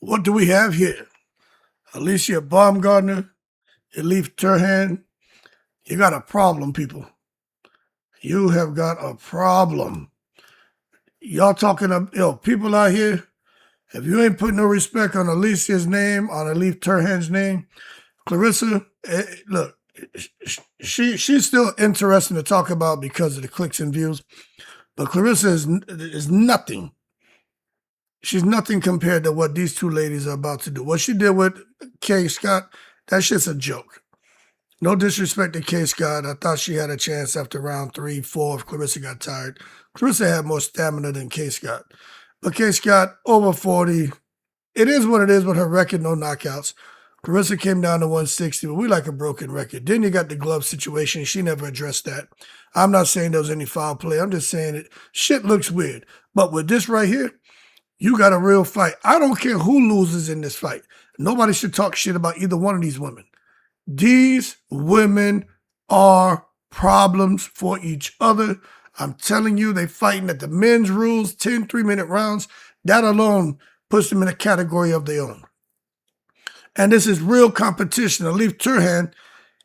What do we have here? Alycia Baumgardner, Elif Turhan. You got a problem, people. You have got a problem. Y'all talking of people out here. If you ain't putting no respect on Alicia's name, on Elif Turhan's name, Claressa, look, she's still interesting to talk about because of the clicks and views. But Claressa is nothing. She's nothing compared to what these two ladies are about to do. What she did with Kay Scott, that shit's a joke. No disrespect to Kay Scott. I thought she had a chance after round 3, 4 if Claressa got tired. Claressa had more stamina than Kay Scott. But Kay Scott, over 40. It is what it is with her record, no knockouts. Claressa came down to 160, but we like a broken record. Then you got the glove situation. She never addressed that. I'm not saying there was any foul play. I'm just saying it. Shit looks weird. But with this right here, you got a real fight. I don't care who loses in this fight. Nobody should talk shit about either one of these women. These women are problems for each other. I'm telling you, they fighting at the men's rules, 10 3-minute rounds. That alone puts them in a category of their own. And this is real competition. Elif Turhan,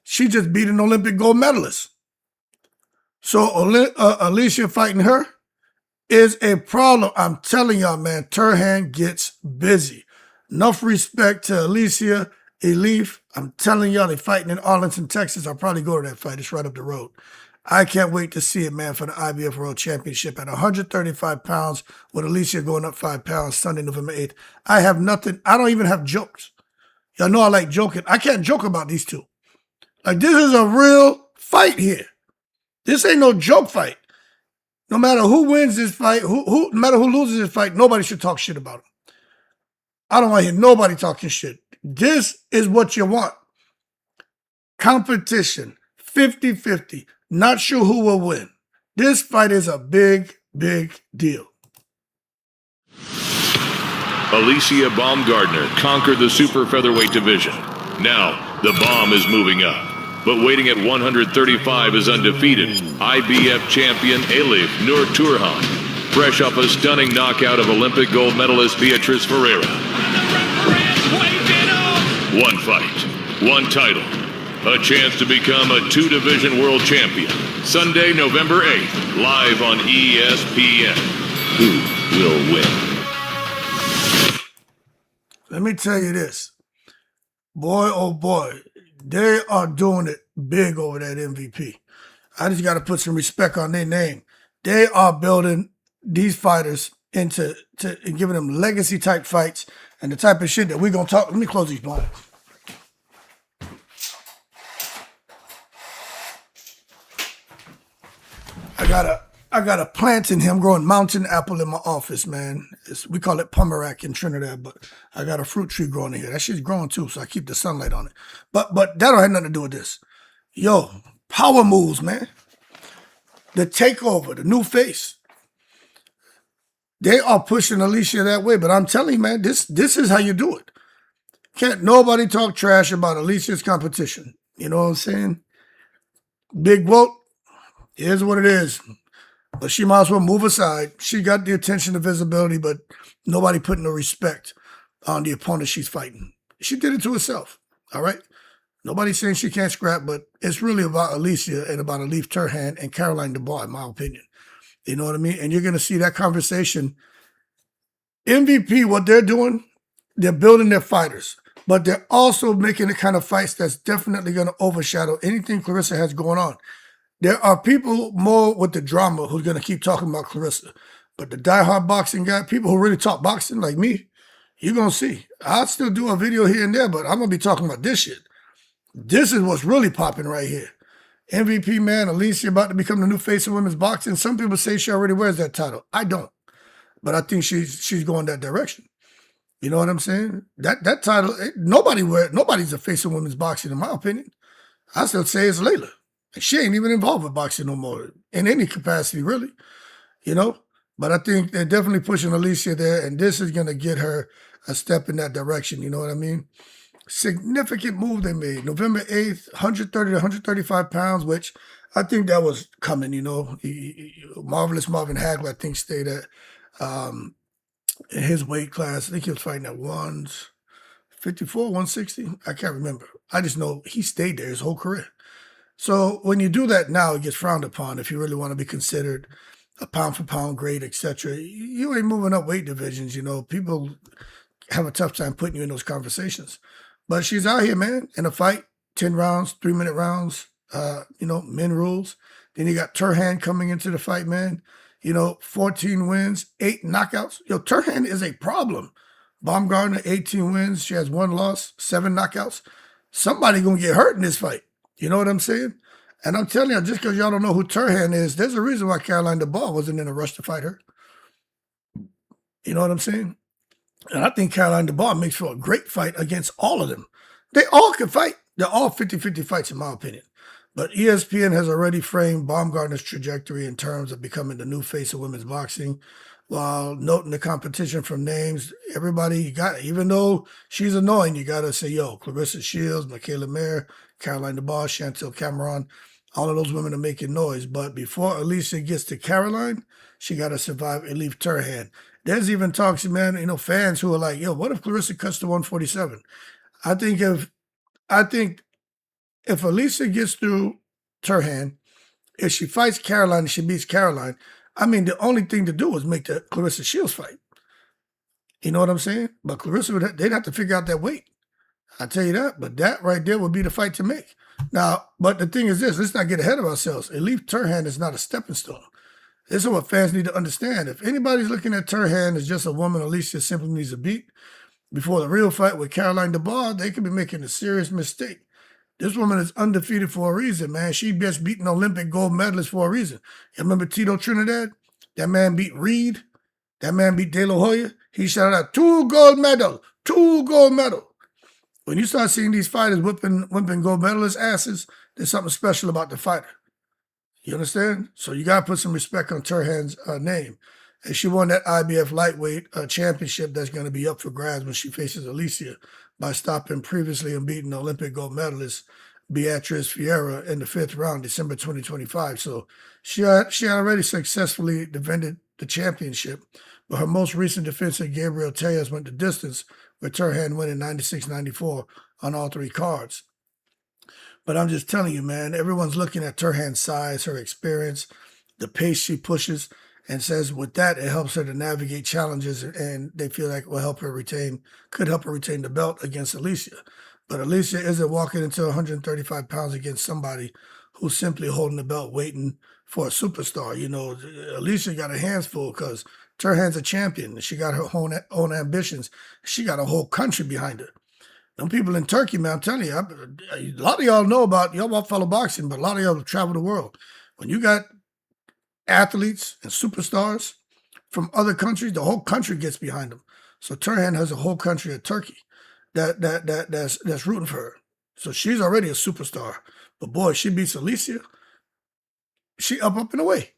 she just beat an Olympic gold medalist. So Alycia fighting her is a problem. I'm telling y'all, man, Turhan gets busy. Enough respect to Alycia, Elif. I'm telling y'all, they're fighting in Arlington, Texas. I'll probably go to that fight. It's right up the road. I can't wait to see it, man, for the IBF World Championship at 135 pounds with Alycia going up 5 pounds Sunday, November 8th. I have nothing. I don't even have jokes. Y'all know I like joking. I can't joke about these two. Like, this is a real fight here. This ain't no joke fight. No matter who wins this fight, no matter who loses this fight, nobody should talk shit about him. I don't want to hear nobody talking shit. This is what you want. Competition, 50-50. Not sure who will win. This fight is a big, big deal. Alycia Baumgardner conquered the super featherweight division. Now, the bomb is moving up. But waiting at 135 is undefeated IBF champion Elif Nur Turhan, fresh off a stunning knockout of Olympic gold medalist Beatriz Ferreira. One fight, one title, a chance to become a 2-division world champion. Sunday, November 8th, live on ESPN. Who will win? Let me tell you this. Boy, oh boy, they are doing it big over that MVP. I just got to put some respect on their name. They are building these fighters into giving them legacy type fights and the type of shit that we're going to talk. Let me close these blinds. I got a plant in here. I'm growing mountain apple in my office, man. We call it pomerac in Trinidad, but I got a fruit tree growing in here. That shit's growing too, so I keep the sunlight on it. But that don't have nothing to do with this. Yo, power moves, man. The takeover, the new face. They are pushing Alycia that way, but I'm telling you, man, this is how you do it. Can't nobody talk trash about Alicia's competition. You know what I'm saying? Big vote. Here's what it is. But she might as well move aside. She got the attention and visibility, but nobody putting no respect on the opponent she's fighting. She did it to herself, all right? Nobody's saying she can't scrap, but it's really about Alycia and about Elif Turhan and Caroline Dubois, in my opinion. You know what I mean? And you're going to see that conversation. MVP, what they're doing, they're building their fighters, but they're also making the kind of fights that's definitely going to overshadow anything Claressa has going on. There are people more with the drama who's going to keep talking about Claressa. But the diehard boxing guy, people who really talk boxing like me, you're going to see. I'll still do a video here and there, but I'm going to be talking about this shit. This is what's really popping right here. MVP, man, Alycia about to become the new face of women's boxing. Some people say she already wears that title. I don't. But I think she's going that direction. You know what I'm saying? That title, nobody's a face of women's boxing, in my opinion. I still say it's Layla. She ain't even involved with boxing no more, in any capacity, really, you know? But I think they're definitely pushing Alycia there, and this is going to get her a step in that direction, you know what I mean? Significant move they made. November 8th, 130 to 135 pounds, which I think that was coming, you know. Marvelous Marvin Hagler, I think, stayed at in his weight class. I think he was fighting at 154, 160. I can't remember. I just know he stayed there his whole career. So when you do that now, it gets frowned upon if you really want to be considered a pound for pound great, etc. You ain't moving up weight divisions. People have a tough time putting you in those conversations. But she's out here, man, in a fight, 10 rounds, 3-minute rounds, men rules. Then you got Turhan coming into the fight, man. 14 wins, 8 knockouts. Turhan is a problem. Baumgardner, 18 wins. She has 1 loss, 7 knockouts. Somebody going to get hurt in this fight. You know what I'm saying? And I'm telling you, just because y'all don't know who Turhan is, there's a reason why Caroline Dubois wasn't in a rush to fight her. You know what I'm saying? And I think Caroline Dubois makes for a great fight against all of them. They all can fight. They're all 50-50 fights, in my opinion. But ESPN has already framed Baumgardner's trajectory in terms of becoming the new face of women's boxing, while noting the competition from names. Everybody, even though she's annoying, you got to say, Claressa Shields, Michaela Mayer, Caroline Dubois, Chantel Cameron, all of those women are making noise. But before Alycia gets to Caroline, she got to survive Elif Turhan. There's even talks, man, fans who are like, what if Claressa cuts to 147? I think if Alycia gets through Turhan, if she fights Caroline and she beats Caroline, the only thing to do is make the Claressa Shields fight. You know what I'm saying? But Claressa, they'd have to figure out that weight. I tell you that. But that right there would be the fight to make. Now, but the thing is this, let's not get ahead of ourselves. Elif Turhan is not a stepping stone. This is what fans need to understand. If anybody's looking at Turhan as just a woman Alycia simply needs to beat before the real fight with Caroline Dubois, they could be making a serious mistake. This woman is undefeated for a reason, man. She just beat an Olympic gold medalist for a reason. You remember Tito Trinidad? That man beat Reed. That man beat De La Hoya. He shouted out 2 gold medals. When you start seeing these fighters whipping gold medalist asses, there's something special about the fighter. You understand? So you got to put some respect on Turhan's name. And she won that IBF lightweight championship that's going to be up for grabs when she faces Alycia by stopping previously and beating Olympic gold medalist Beatriz Fiera in the 5th round, December 2025. So she had already successfully defended the championship, but her most recent defense at Gabriel Tejas went the distance, with Turhan winning 96-94 on all 3 cards. But I'm just telling you, man, everyone's looking at Turhan's size, her experience, the pace she pushes, and says with that, it helps her to navigate challenges, and they feel like it will could help her retain the belt against Alycia. But Alycia isn't walking into 135 pounds against somebody who's simply holding the belt waiting for a superstar. Alycia got her hands full because Turhan's a champion. She got her own ambitions. She got a whole country behind her. Them people in Turkey, man, I'm telling you, a lot of y'all know about fellow boxing, but a lot of y'all travel the world. When you got athletes and superstars from other countries, the whole country gets behind them. So Turhan has a whole country of Turkey that's rooting for her. So she's already a superstar. But boy, she beats Alycia, she up and away.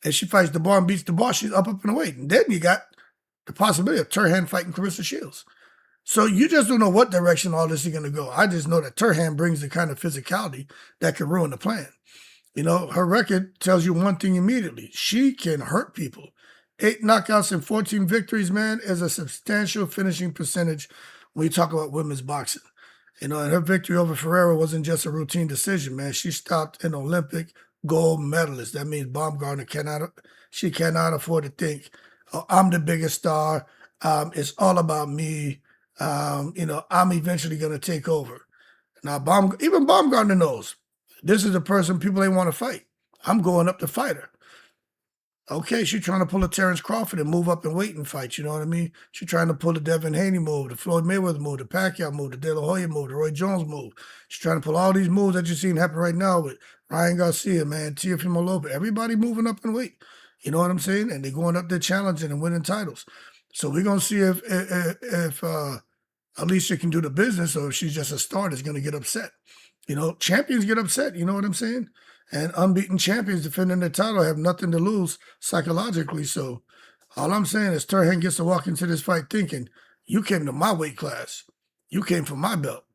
And she fights Dubois and beats Dubois, she's up and away. And then you got the possibility of Turhan fighting Claressa Shields. So you just don't know what direction all this is going to go. I just know that Turhan brings the kind of physicality that can ruin the plan. Her record tells you one thing immediately. She can hurt people. 8 knockouts and 14 victories, man, is a substantial finishing percentage when you talk about women's boxing. And her victory over Ferreira wasn't just a routine decision, man. She stopped an Olympic gold medalist. That means Baumgardner cannot afford to think, I'm the biggest star. It's all about me. I'm eventually going to take over. Now, even Baumgardner knows this is the person people ain't want to fight. I'm going up to fight her. Okay, she's trying to pull a Terrence Crawford and move up and wait and fight. You know what I mean? She's trying to pull the Devin Haney move, the Floyd Mayweather move, the Pacquiao move, the De La Hoya move, the Roy Jones move. She's trying to pull all these moves that you're seeing happen right now with Ryan Garcia, man, Teofimo Lopez. Everybody moving up and wait. You know what I'm saying? And they're going up there challenging and winning titles. So we're going to see if Alycia can do the business, or if she's just a star that's going to get upset. Champions get upset, you know what I'm saying? And unbeaten champions defending their title have nothing to lose psychologically. So all I'm saying is Turhan gets to walk into this fight thinking, you came to my weight class. You came for my belt.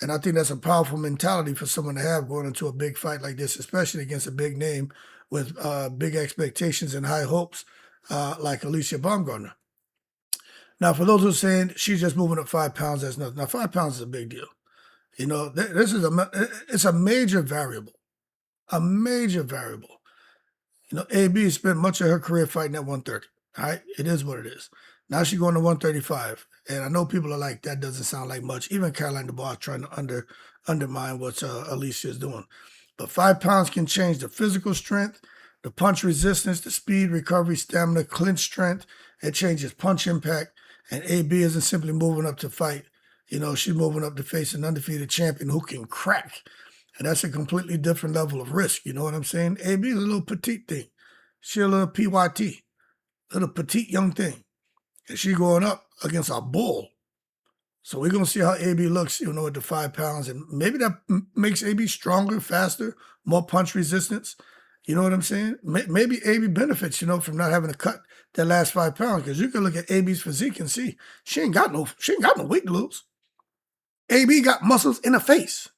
And I think that's a powerful mentality for someone to have going into a big fight like this, especially against a big name with big expectations and high hopes like Alycia Baumgardner. Now, for those who are saying she's just moving up 5 pounds, that's nothing. Now, 5 pounds is a big deal. You know, this is it's a major variable, a major variable. You know, AB spent much of her career fighting at 130. All right, it is what it is. Now she's going to 135, and I know people are like, that doesn't sound like much. Even Caroline Dubois trying to undermine what Alycia is doing. But 5 pounds can change the physical strength, the punch resistance, the speed, recovery, stamina, clinch strength. It changes punch impact. And AB isn't simply moving up to fight. You know, she's moving up to face an undefeated champion who can crack. And that's a completely different level of risk. You know what I'm saying? AB is a little petite thing. She's a little PYT, little petite young thing. And she going up against a bull. So we're going to see how AB looks, you know, at the 5 pounds. And maybe that makes AB stronger, faster, more punch resistance. You know what I'm saying? Maybe AB benefits, you know, from not having to cut that last 5 pounds. Because you can look at AB's physique and see she ain't got no weight to lose. AB got muscles in her face.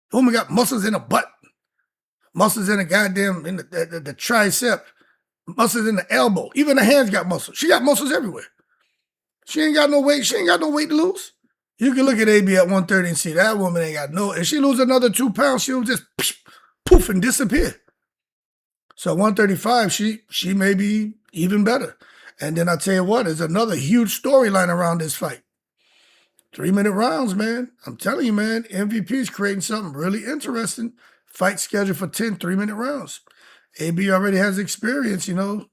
The woman got muscles in her butt, muscles in the goddamn in the tricep, muscles in the elbow. Even the hands got muscles. She got muscles everywhere. She ain't got no weight. She ain't got no weight to lose. You can look at AB at 130 and see that woman ain't got no. If she lose another 2 pounds, she'll just poof and disappear. So 135, she may be even better. And then I tell you what, there's another huge storyline around this fight. 3-minute rounds, man. I'm telling you, man, MVP is creating something really interesting. Fight scheduled for 10 3-minute rounds. AB already has experience, you know.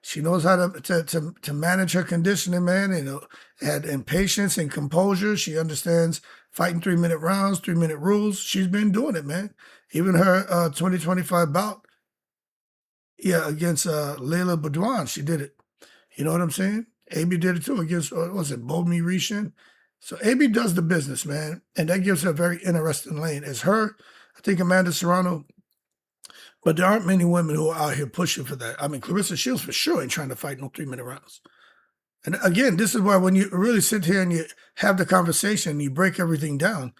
She knows how to manage her conditioning, man, you know, and patience and composure. She understands fighting 3-minute rounds, 3-minute rules. She's been doing it, man. Even her 2025 bout, against Layla Badouan, she did it. You know what I'm saying? AB did it too against, what was it, Bomi Rishin? So AB does the business, man, and that gives her a very interesting lane. It's her, I think Amanda Serrano, but there aren't many women who are out here pushing for that. I mean, Claressa Shields for sure ain't trying to fight no 3-minute rounds. And again, this is why when you really sit here and you have the conversation and you break everything down,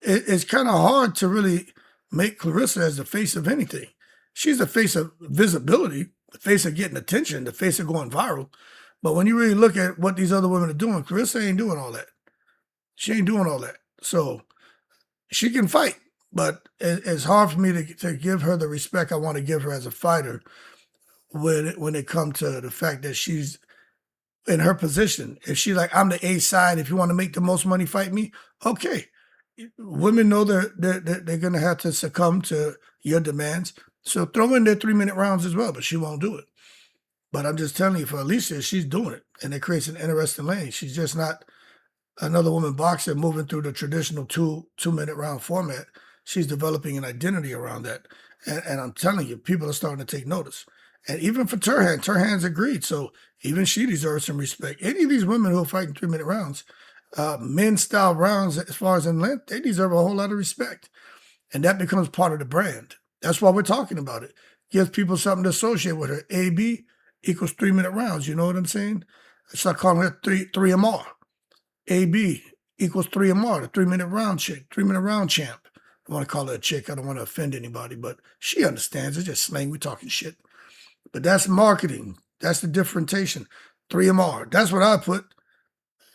it's kind of hard to really make Claressa as the face of anything. She's the face of visibility, the face of getting attention, the face of going viral. But when you really look at what these other women are doing, Claressa ain't doing all that. She ain't doing all that. So she can fight, but it's hard for me to give her the respect I want to give her as a fighter when it comes to the fact that she's in her position. If she's like, I'm the A side, if you want to make the most money, fight me. Okay. Women know they're going to have to succumb to your demands. So throw in their 3-minute rounds as well, but she won't do it. But I'm just telling you, for Alycia, she's doing it, and it creates an interesting lane. She's just not another woman boxer moving through the traditional two-minute round format. She's developing an identity around that. And I'm telling you, people are starting to take notice. And even for Turhan's agreed. So even she deserves some respect. Any of these women who are fighting 3-minute rounds, men-style rounds as far as in length, they deserve a whole lot of respect. And that becomes part of the brand. That's why we're talking about it. Gives people something to associate with her. AB equals 3-minute rounds. You know what I'm saying? I start calling her 3MR. AB equals 3MR, the 3-minute round chick, 3-minute round champ. I want to call her a chick. I don't want to offend anybody, but she understands. It's just slang. We're talking shit. But that's marketing. That's the differentiation. 3MR. That's what I put.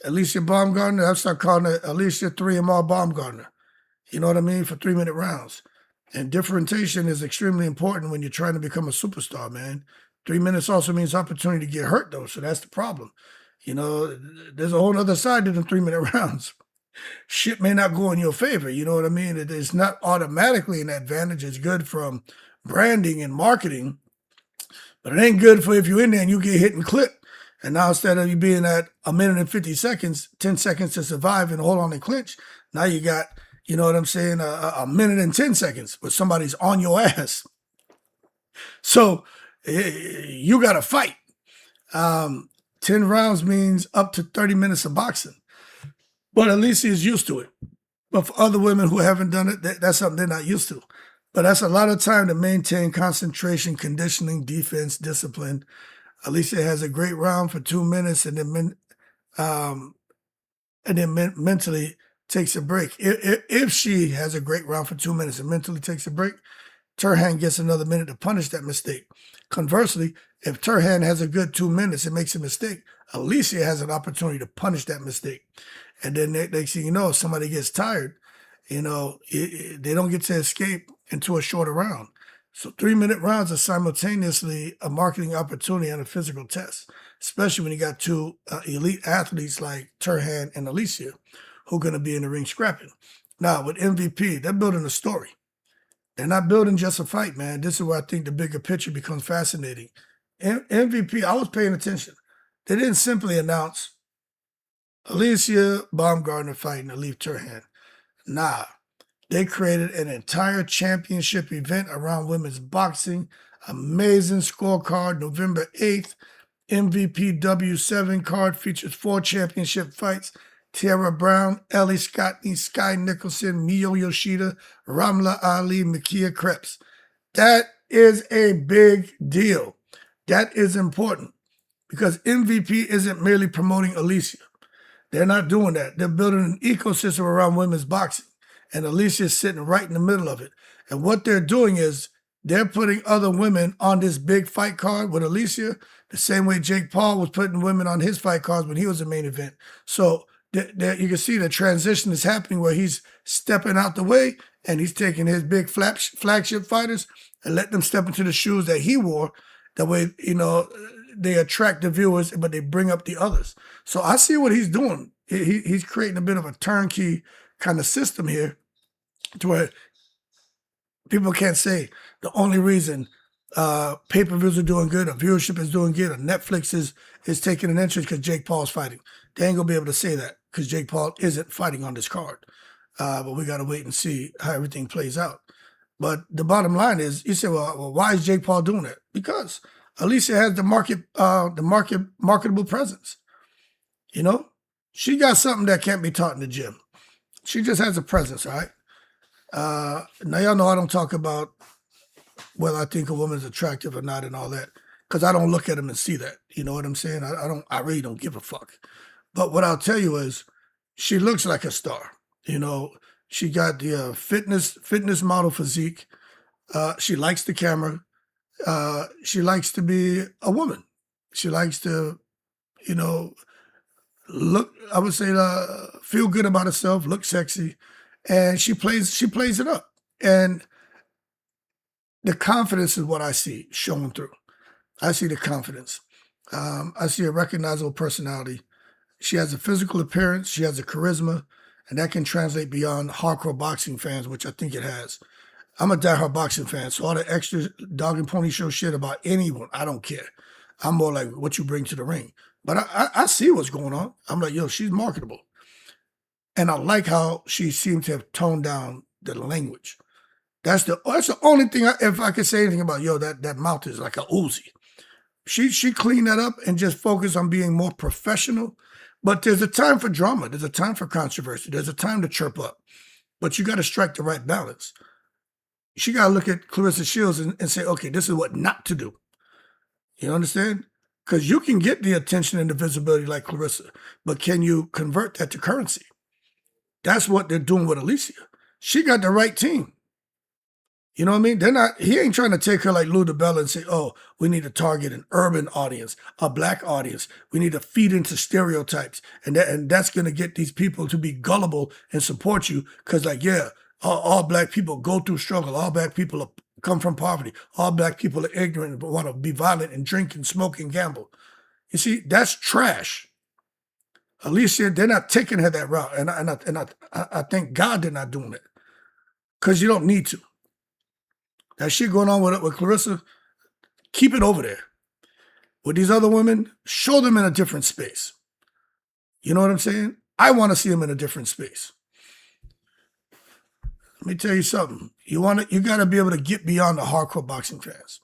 Alycia Baumgardner, I start calling her Alycia 3MR Baumgardner. You know what I mean? For 3-minute rounds. And differentiation is extremely important when you're trying to become a superstar, man. 3 minutes also means opportunity to get hurt, though. So that's the problem. You know, there's a whole other side to them 3-minute rounds. Shit may not go in your favor. You know what I mean? It's not automatically an advantage. It's good from branding and marketing. But it ain't good for if you're in there and you get hit and clip. And now instead of you being at 1 minute and 50 seconds, 10 seconds to survive and hold on and clinch, now you got, you know what I'm saying, a minute and 10 seconds where somebody's on your ass. So you got to fight. 10 rounds means up to 30 minutes of boxing. But Alycia is used to it. But for other women who haven't done it, that's something they're not used to. But that's a lot of time to maintain concentration, conditioning, defense, discipline. Alycia has a great round for 2 minutes and then mentally takes a break. If she has a great round for 2 minutes and mentally takes a break, Turhan gets another minute to punish that mistake. Conversely, if Turhan has a good 2 minutes and makes a mistake, Alycia has an opportunity to punish that mistake. And then next thing you know, if somebody gets tired, they don't get to escape into a shorter round. So 3-minute rounds are simultaneously a marketing opportunity and a physical test, especially when you got two elite athletes like Turhan and Alycia who are going to be in the ring scrapping. Now, with MVP, they're building a story. They're not building just a fight, man. This is where I think the bigger picture becomes fascinating. MVP, I was paying attention. They didn't simply announce Alycia Baumgardner fighting Elif Turhan. Nah, they created an entire championship event around women's boxing. Amazing scorecard, November 8th. MVP W7 card features 4 championship fights. Tara Brown, Ellie Scottney, Sky Nicholson, Mio Yoshida, Ramla Ali, Makia Krebs. That is a big deal. That is important because MVP isn't merely promoting Alycia. They're not doing that. They're building an ecosystem around women's boxing. And Alycia is sitting right in the middle of it. And what they're doing is they're putting other women on this big fight card with Alycia, the same way Jake Paul was putting women on his fight cards when he was the main event. So there you can see the transition is happening where he's stepping out the way and he's taking his big flagship fighters and let them step into the shoes that he wore. That way, they attract the viewers, but they bring up the others. So I see what he's doing. He's creating a bit of a turnkey kind of system here to where people can't say the only reason pay-per-views are doing good or viewership is doing good or Netflix is taking an interest because Jake Paul's fighting. They ain't going to be able to say that because Jake Paul isn't fighting on this card. But we got to wait and see how everything plays out. But the bottom line is, you say, well, why is Jake Paul doing it? Because Alycia has the marketable presence. She got something that can't be taught in the gym. She just has a presence, all right? Now, y'all know I don't talk about whether I think a woman's attractive or not and all that, because I don't look at them and see that. You know what I'm saying? I really don't give a fuck. But what I'll tell you is she looks like a star. She got the fitness model physique. She likes the camera. She likes to be a woman. She likes to, look, I would say, feel good about herself, look sexy, and she plays it up. And the confidence is what I see showing through. I see the confidence. I see a recognizable personality. She has a physical appearance. She has a charisma, and that can translate beyond hardcore boxing fans, which I think it has. I'm a diehard boxing fan, so all the extra dog and pony show shit about anyone, I don't care. I'm more like what you bring to the ring. But I see what's going on. I'm like, she's marketable. And I like how she seemed to have toned down the language. That's the only thing, if I could say anything about, that mouth is like a Uzi. She cleaned that up and just focused on being more professional. But there's a time for drama. There's a time for controversy. There's a time to chirp up. But you got to strike the right balance. She got to look at Claressa Shields and say, okay, this is what not to do. You understand? Because you can get the attention and the visibility like Claressa, but can you convert that to currency? That's what they're doing with Alycia. She got the right team. You know what I mean? He ain't trying to take her like Lou DiBella and say, we need to target an urban audience, a black audience. We need to feed into stereotypes. And that's going to get these people to be gullible and support you. Because all black people go through struggle. All black people come from poverty. All black people are ignorant but want to be violent and drink and smoke and gamble. You see, that's trash. Alycia, they're not taking her that route. And I thank God they're not doing it. Because you don't need to. That shit going on with Claressa, keep it over there. With these other women, show them in a different space. You know what I'm saying? I want to see them in a different space. Let me tell you something. You got to be able to get beyond the hardcore boxing fans.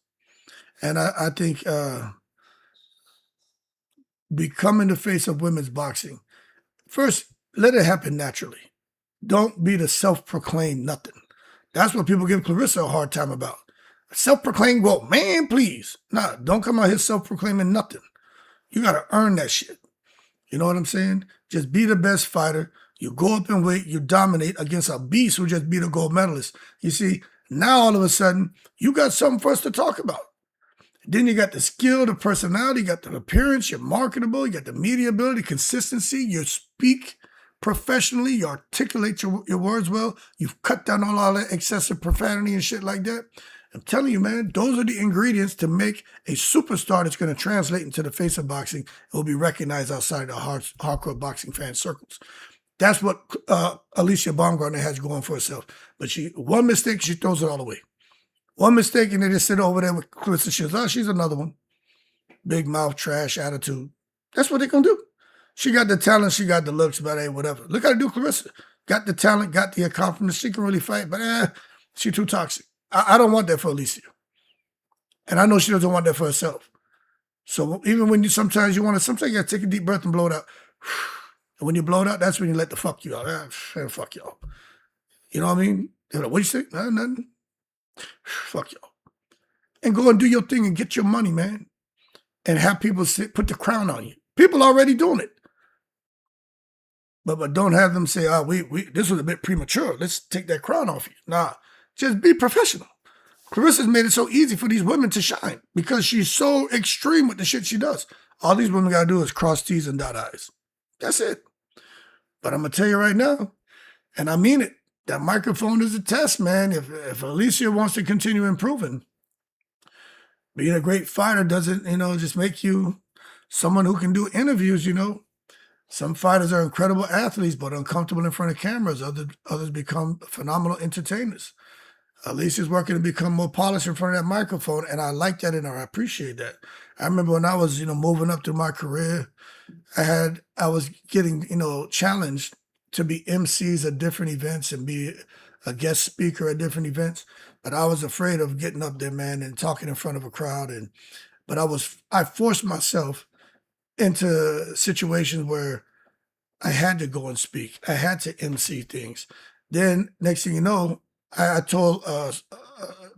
And I think becoming the face of women's boxing, first, let it happen naturally. Don't be the self-proclaimed nothing. That's what people give Claressa a hard time about. Self-proclaimed, well, man, please. Nah, don't come out here self-proclaiming nothing. You got to earn that shit. You know what I'm saying? Just be the best fighter. You go up in weight, you dominate against a beast who just beat a gold medalist. You see, Now, all of a sudden, you got something for us to talk about. Then you got the skill, the personality, you got the appearance, you're marketable, you got the media ability, consistency, you speak professionally, you articulate your words well, you've cut down on all that excessive profanity and shit like that. I'm telling you, man, those are the ingredients to make a superstar that's going to translate into the face of boxing and will be recognized outside the hardcore boxing fan circles. That's what Alycia Baumgardner has going for herself. But one mistake, she throws it all away. One mistake, and they just sit over there with Claressa Shields. Oh, she's another one. Big mouth, trash, attitude. That's what they're going to do. She got the talent, she got the looks, but hey, whatever. Look how to do Claressa. Got the talent, got the accomplishment. She can really fight, but she's too toxic. I don't want that for Alycia. And I know she doesn't want that for herself. So even when sometimes you got to take a deep breath and blow it out. And when you blow it out, that's when you let the fuck you out. Fuck y'all. You know what I mean? They're like, what you say? Nothing. Fuck y'all. And go and do your thing and get your money, man. And have people put the crown on you. People already doing it. But don't have them say, this was a bit premature. Let's take that crown off you. Nah, just be professional. Claressa's made it so easy for these women to shine because she's so extreme with the shit she does. All these women got to do is cross T's and dot I's. That's it. But I'm going to tell you right now, and I mean it, that microphone is a test, man. If Alycia wants to continue improving, being a great fighter doesn't, just make you someone who can do interviews, Some fighters are incredible athletes, but uncomfortable in front of cameras. Others become phenomenal entertainers. Alicia's working to become more polished in front of that microphone, and I like that and I appreciate that. I remember when I was, moving up through my career, I was getting, challenged to be MCs at different events and be a guest speaker at different events. But I was afraid of getting up there, man, and talking in front of a crowd. But I forced myself into situations where I had to go and speak. I had to MC things. Then next thing you know, I told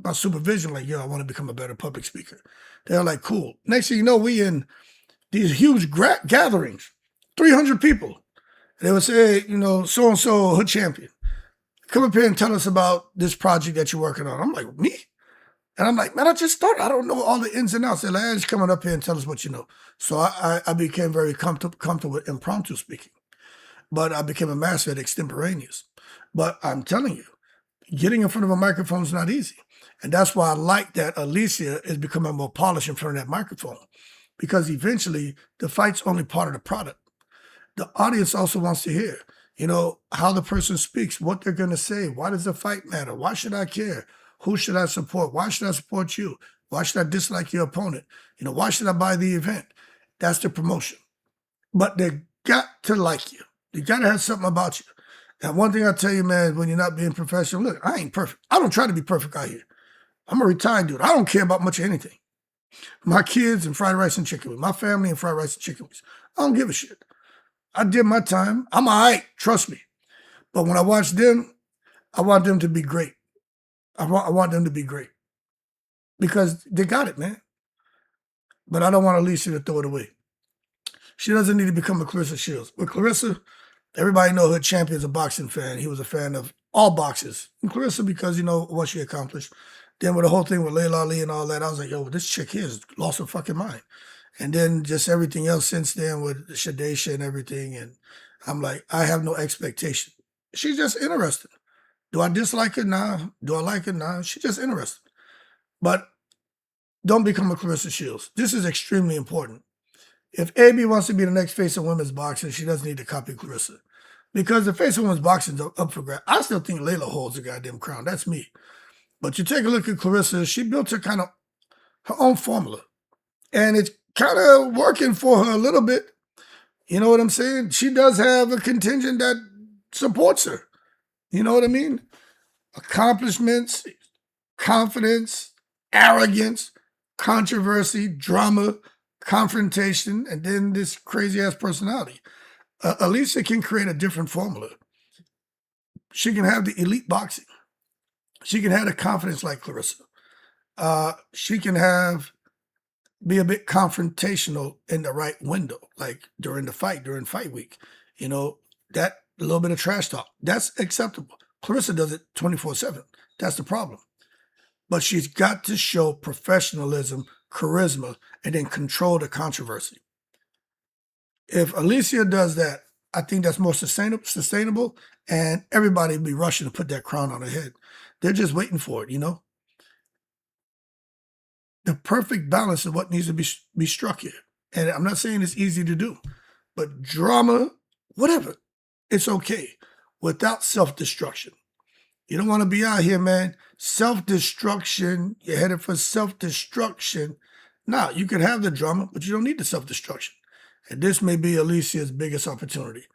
my supervision, like, I want to become a better public speaker. They're like, cool. Next thing you know, we in these huge gatherings, 300 people. They would say, so-and-so hood champion. Come up here and tell us about this project that you're working on. I'm like, me? And I'm like, man, I just started. I don't know all the ins and outs. They're like, just coming up here and tell us what you know. So I became very comfortable with impromptu speaking. But I became a master at extemporaneous. But I'm telling you, getting in front of a microphone is not easy. And that's why I like that Alycia is becoming more polished in front of that microphone. Because eventually, the fight's only part of the product. The audience also wants to hear, how the person speaks, what they're going to say. Why does the fight matter? Why should I care? Who should I support? Why should I support you? Why should I dislike your opponent? Why should I buy the event? That's the promotion. But they got to like you. You got to have something about you. And one thing I tell you, man, when you're not being professional, look, I ain't perfect. I don't try to be perfect out here. I'm a retired dude. I don't care about much of anything. My kids and fried rice and chicken wings. My family and fried rice and chicken wings. I don't give a shit. I did my time. I'm all right. Trust me. But when I watch them, I want them to be great. I want them to be great. Because they got it, man. But I don't want Alycia to throw it away. She doesn't need to become a Claressa Shields. With Claressa, everybody know her champion's a boxing fan. He was a fan of all boxers. And Claressa, because, what she accomplished. Then with the whole thing with Layla Ali and all that, I was like, yo, this chick here has lost her fucking mind. And then just everything else since then with Shadesha and everything. And I'm like, I have no expectation. She's just interested. Do I dislike her? Nah. Do I like her? Nah. She's just interested. But don't become a Claressa Shields. This is extremely important. If AB wants to be the next face of women's boxing, she doesn't need to copy Claressa. Because the face of women's boxing is up for grabs. I still think Layla holds the goddamn crown. That's me. But you take a look at Claressa, she built her own formula. And it's kind of working for her a little bit. You know what I'm saying? She does have a contingent that supports her. You know what I mean? Accomplishments, confidence, arrogance, controversy, drama, confrontation, and then this crazy-ass personality. Alycia can create a different formula. She can have the elite boxing. She can have the confidence like Claressa. She can be a bit confrontational in the right window, like during fight week. That little bit of trash talk, that's acceptable. Claressa does it 24/7. That's the problem. but she's got to show professionalism, charisma, and then control the controversy. If Alycia does that, I think that's more sustainable, and everybody will be rushing to put that crown on her head. They're just waiting for it, you know? The perfect balance of what needs to be struck here. And I'm not saying it's easy to do, but drama, whatever, it's okay without self-destruction. You don't want to be out here, man. Self-destruction, you're headed for self-destruction. Now, you can have the drama, but you don't need the self-destruction. And this may be Alycia's biggest opportunity.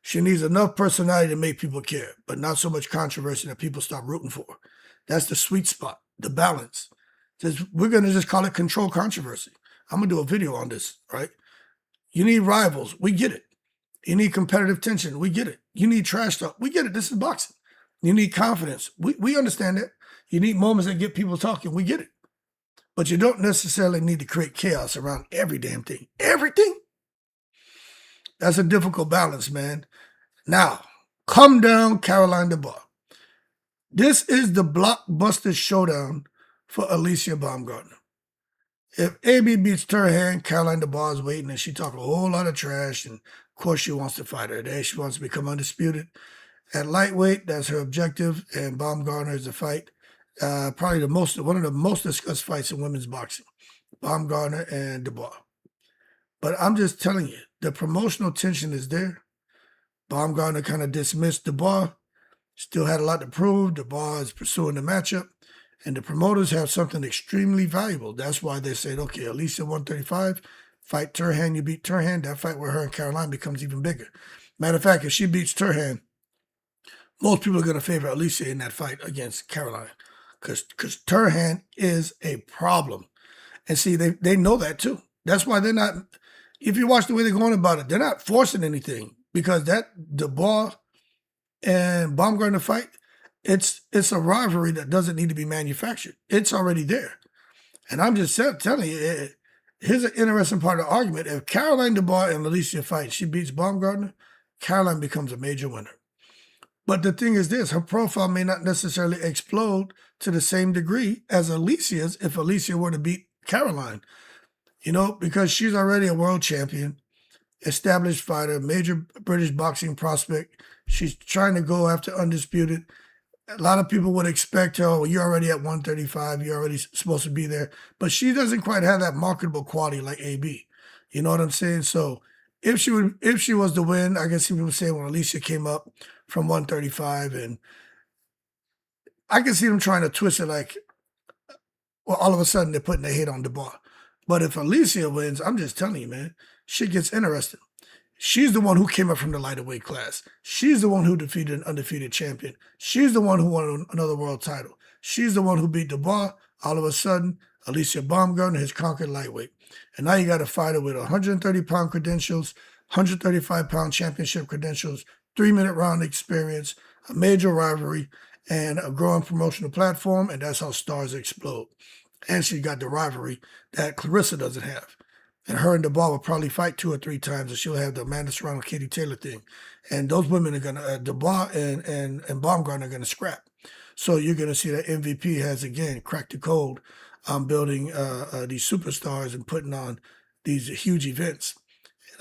She needs enough personality to make people care, but not so much controversy that people stop rooting for her. That's the sweet spot, the balance. We're going to just call it control controversy. I'm going to do a video on this, right? You need rivals. We get it. You need competitive tension. We get it. You need trash talk. We get it. This is boxing. You need confidence. We understand that. You need moments that get people talking. We get it. But you don't necessarily need to create chaos around every damn thing. Everything? That's a difficult balance, man. Now, come down, Caroline Dubois. This is the blockbuster showdown for Alycia Baumgardner. If AB beats Turhan, Caroline Dubois is waiting, and she talks a whole lot of trash, and of course she wants to fight her today. She wants to become undisputed. At lightweight, that's her objective, and Baumgardner is the fight. Probably one of the most discussed fights in women's boxing. Baumgardner and Dubois. But I'm just telling you, the promotional tension is there. Baumgardner kind of dismissed Dubois. Still had a lot to prove. Dubois is pursuing the matchup. And the promoters have something extremely valuable. That's why they said, okay, Alycia 135, fight Turhan, you beat Turhan. That fight with her and Caroline becomes even bigger. Matter of fact, if she beats Turhan, most people are going to favor Alycia in that fight against Caroline. Because Turhan is a problem. And see, they know that too. That's why they're not, if you watch the way they're going about it, they're not forcing anything. Because that Dubois and Baumgardner fight, it's a rivalry that doesn't need to be manufactured. It's already there. And I'm just telling you, here's an interesting part of the argument. If Caroline Dubois and Alycia fight, she beats Baumgardner, Caroline becomes a major winner. But the thing is this, her profile may not necessarily explode to the same degree as Alycia's if Alycia were to beat Caroline. You know, because she's already a world champion, established fighter, major British boxing prospect. She's trying to go after undisputed. A lot of people would expect her, well, you're already at 135, you're already supposed to be there. But she doesn't quite have that marketable quality like AB. You know what I'm saying? So if she was to win, I guess people would say when Alycia came up from 135, and I can see them trying to twist it like, well, all of a sudden they're putting a hit on Dubois. But if Alycia wins, I'm just telling you, man, shit gets interesting. She's the one who came up from the lighter weight class. She's the one who defeated an undefeated champion. She's the one who won another world title. She's the one who beat Dubois. All of a sudden, Alycia Baumgardner has conquered lightweight. And now you got a fighter with 130-pound credentials, 135-pound championship credentials, 3-minute round experience, a major rivalry, and a growing promotional platform, and that's how stars explode. And she got the rivalry that Claressa doesn't have. And her and Dubois will probably fight 2 or 3 times, and she'll have the Amanda Serrano, Katie Taylor thing. And those women are going to, Dubois and Baumgardner are going to scrap. So you're going to see that MVP has, again, cracked the code on building these superstars and putting on these huge events,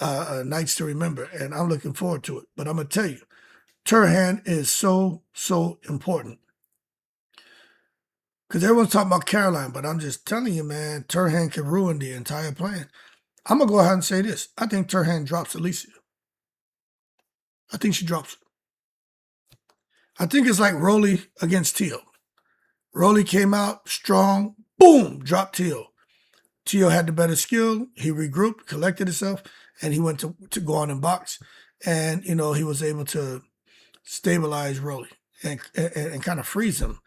nights to remember. And I'm looking forward to it. But I'm going to tell you, Turhan is so, so important. Because everyone's talking about Caroline, but I'm just telling you, man, Turhan can ruin the entire plan. I'm going to go ahead and say this. I think Turhan drops Alycia. I think she drops her. I think it's like Rolly against Teal. Rolly came out strong, boom, dropped Teal. Teal had the better skill. He regrouped, collected himself, and he went to go on and box. And, you know, he was able to stabilize Rolly and kind of freeze him.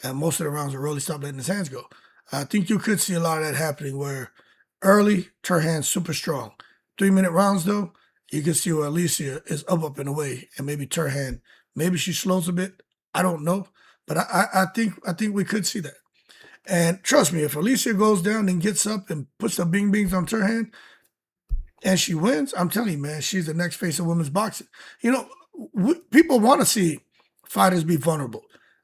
And most of the rounds where Rolly stopped letting his hands go. I think you could see a lot of that happening where early, Turhan's super strong. 3-minute rounds, though, you can see where Alycia is up and away. And maybe Turhan, maybe she slows a bit. I don't know. But I think we could see that. And trust me, if Alycia goes down and gets up and puts the bing-bings on Turhan and she wins, I'm telling you, man, she's the next face of women's boxing. You know, people want to see fighters be vulnerable.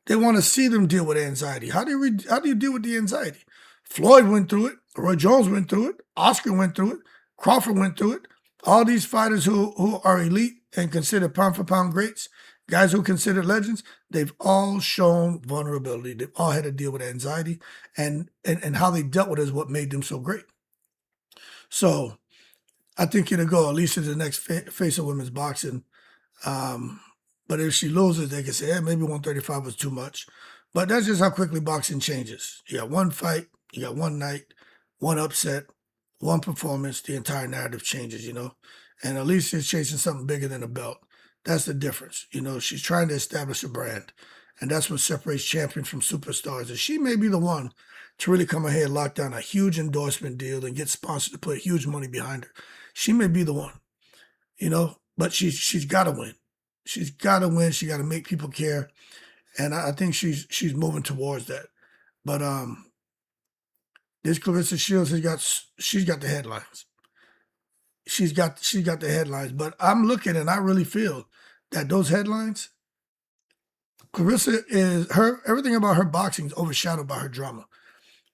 They want to see them deal with anxiety. How do you deal with the anxiety? Floyd went through it. Roy Jones went through it. Oscar went through it. Crawford went through it. All these fighters who are elite and considered pound for pound greats, guys who are considered legends, they've all shown vulnerability. They've all had to deal with anxiety, and how they dealt with it is what made them so great. So I think it'll go Alycia the next face of women's boxing. But if she loses, they can say, maybe 135 was too much. But that's just how quickly boxing changes. You got one fight, you got one night, one upset, one performance, the entire narrative changes, And Alycia is chasing something bigger than a belt. That's the difference. She's trying to establish a brand. And that's what separates champions from superstars. And she may be the one to really come ahead, lock down a huge endorsement deal and get sponsors to put huge money behind her. She may be the one, but she's got to win. She's got to win. She got to make people care. And I think she's moving towards that. But this Claressa Shields she's got the headlines. She's got the headlines. But I'm looking and I really feel that those headlines, Claressa everything about her boxing is overshadowed by her drama.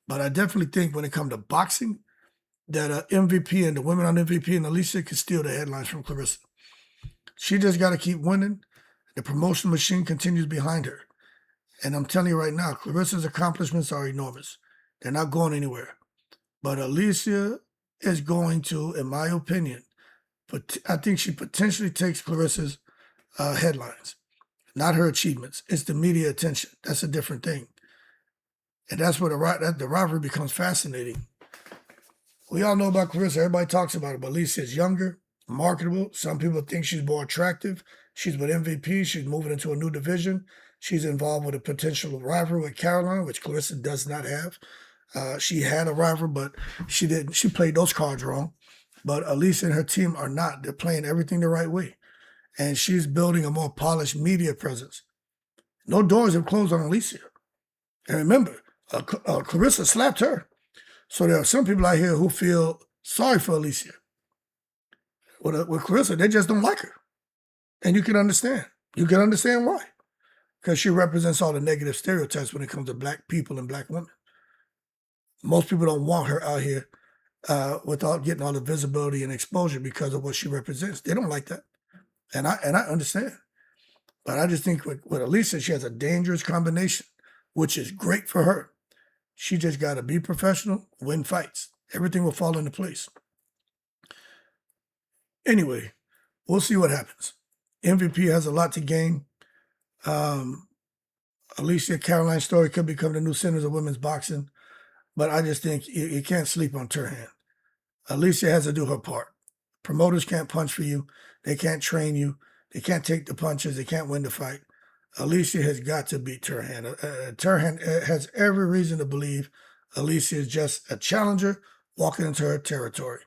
But I definitely think when it comes to boxing, that MVP and the women on MVP and Alycia can steal the headlines from Claressa. She just got to keep winning. The promotion machine continues behind her. And I'm telling you right now, Claressa's accomplishments are enormous. They're not going anywhere. But Alycia is going to, in my opinion, but I think she potentially takes Claressa's headlines, not her achievements. It's the media attention. That's a different thing. And that's where the rivalry becomes fascinating. We all know about Claressa. Everybody talks about it. But Alycia is younger, marketable. Some people think she's more attractive. She's with MVP. She's moving into a new division. She's involved with a potential rival with Caroline, which Claressa does not have. She had a rival, but she didn't. She played those cards wrong. But Alycia and her team are not. They're playing everything the right way. And she's building a more polished media presence. No doors have closed on Alycia. And remember, Claressa slapped her. So there are some people out here who feel sorry for Alycia. With Claressa, they just don't like her. And you can understand. You can understand why. Because she represents all the negative stereotypes when it comes to black people and black women. Most people don't want her out here without getting all the visibility and exposure because of what she represents. They don't like that. And I understand. But I just think with Alycia, she has a dangerous combination, which is great for her. She just got to be professional, win fights. Everything will fall into place. Anyway, we'll see what happens. MVP has a lot to gain. Alycia Caroline's story could become the new centers of women's boxing. But I just think you can't sleep on Turhan. Alycia has to do her part. Promoters can't punch for you. They can't train you. They can't take the punches. They can't win the fight. Alycia has got to beat Turhan. Turhan has every reason to believe Alycia is just a challenger walking into her territory,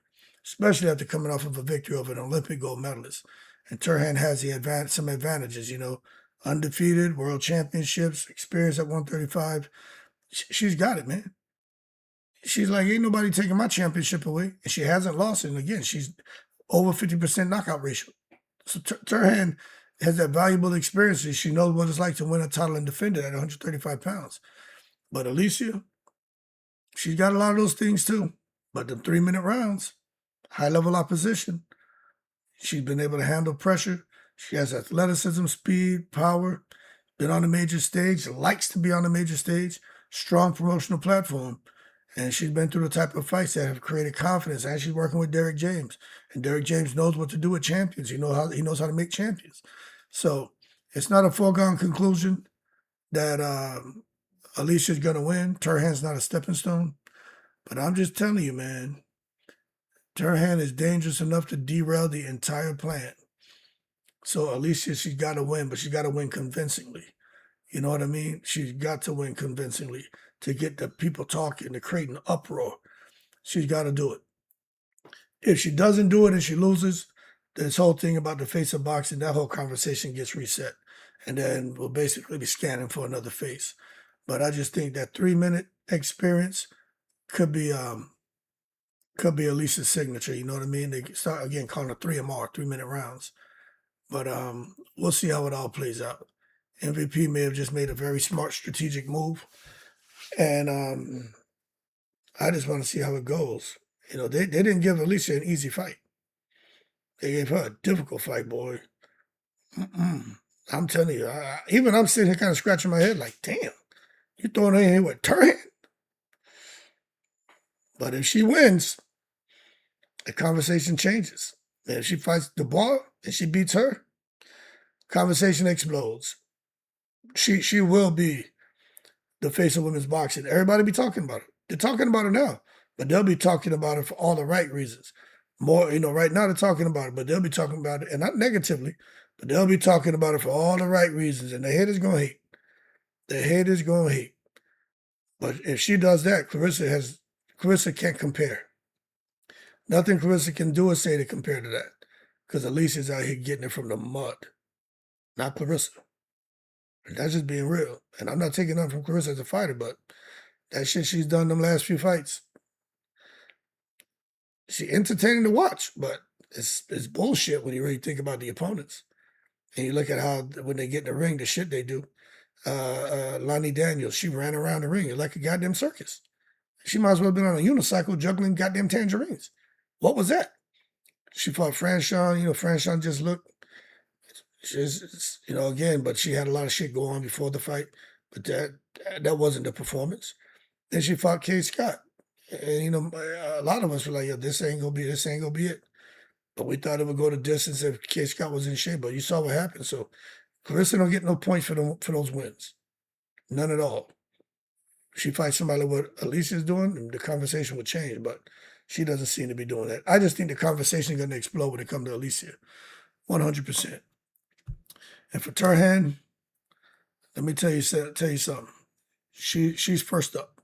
especially after coming off of a victory over an Olympic gold medalist. And Turhan has some advantages, undefeated, world championships, experience at 135. She's got it, man. She's like, ain't nobody taking my championship away. And she hasn't lost it. And again, she's over 50% knockout ratio. So Turhan has that valuable experience. She knows what it's like to win a title and defend it at 135 pounds. But Alycia, she's got a lot of those things too. But the 3-minute rounds, high-level opposition, she's been able to handle pressure. She has athleticism, speed, power, been on the major stage, likes to be on the major stage, strong promotional platform. And she's been through the type of fights that have created confidence. And she's working with Derrick James. And Derrick James knows what to do with champions. He knows how to make champions. So it's not a foregone conclusion that Alicia's going to win. Turhan's not a stepping stone. But I'm just telling you, man, Turhan is dangerous enough to derail the entire plan. So Alycia, she's got to win, but she's got to win convincingly. You know what I mean? She's got to win convincingly to get the people talking, to create an uproar. She's got to do it. If she doesn't do it and she loses, this whole thing about the face of boxing, that whole conversation gets reset. And then we'll basically be scanning for another face. But I just think that 3-minute experience could be Alicia's signature. You know what I mean? They start, again, calling it 3MR, 3-minute rounds. But we'll see how it all plays out. MVP may have just made a very smart strategic move. And I just want to see how it goes. You know, they didn't give Alycia an easy fight. They gave her a difficult fight, boy. I'm telling you, even I'm sitting here kind of scratching my head like, damn, you throwing her in here with Turhan? But if she wins, the conversation changes. And if she fights Dubois and she beats her, conversation explodes. She will be the face of women's boxing. Everybody be talking about it. They're talking about it now, but they'll be talking about it for all the right reasons. More, you know, right now they're talking about it, but they'll be talking about it, and not negatively, but they'll be talking about it for all the right reasons. And the haters gonna hate. The haters gonna hate. But if she does that, Claressa can't compare. Nothing Claressa can do or say to compare to that. Because Alicia's out here getting it from the mud. Not Claressa. And that's just being real. And I'm not taking nothing from Claressa as a fighter, but that shit she's done them last few fights, she entertaining to watch, but it's bullshit when you really think about the opponents. And you look at how, when they get in the ring, the shit they do. Lonnie Daniels, she ran around the ring like a goddamn circus. She might as well have been on a unicycle juggling goddamn tangerines. What was that? She fought Franchon. You know, Franchon just looked, she's, you know, again, but she had a lot of shit go on before the fight. But that wasn't the performance. Then she fought Kay Scott. And, you know, a lot of us were like, yo, this ain't gonna be it. But we thought it would go the distance if Kay Scott was in shape. But you saw what happened. So Claressa don't get no points for those wins. None at all. She fights somebody like what Alicia's doing, the conversation would change, but she doesn't seem to be doing that. I just think the conversation is going to explode when it comes to Alycia. 100%. And for Turhan, let me tell you something. She's first up.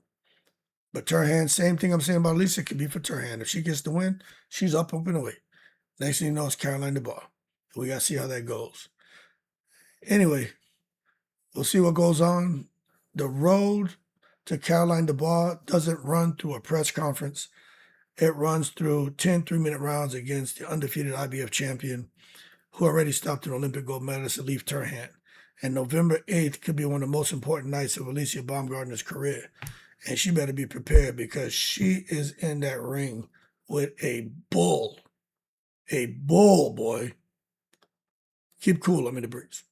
But Turhan, same thing I'm saying about Alycia could be for Turhan. If she gets the win, she's up and away. Next thing you know, it's Caroline Dubois. We got to see how that goes. Anyway, we'll see what goes on. The road to Caroline Dubois doesn't run through a press conference. It runs through 10 3-minute rounds against the undefeated IBF champion, who already stopped an Olympic gold medalist, Elif Turhan. And November 8th could be one of the most important nights of Alycia Baumgardner's career. And she better be prepared because she is in that ring with a bull. A bull, boy. Keep cool, I'm in the breeze.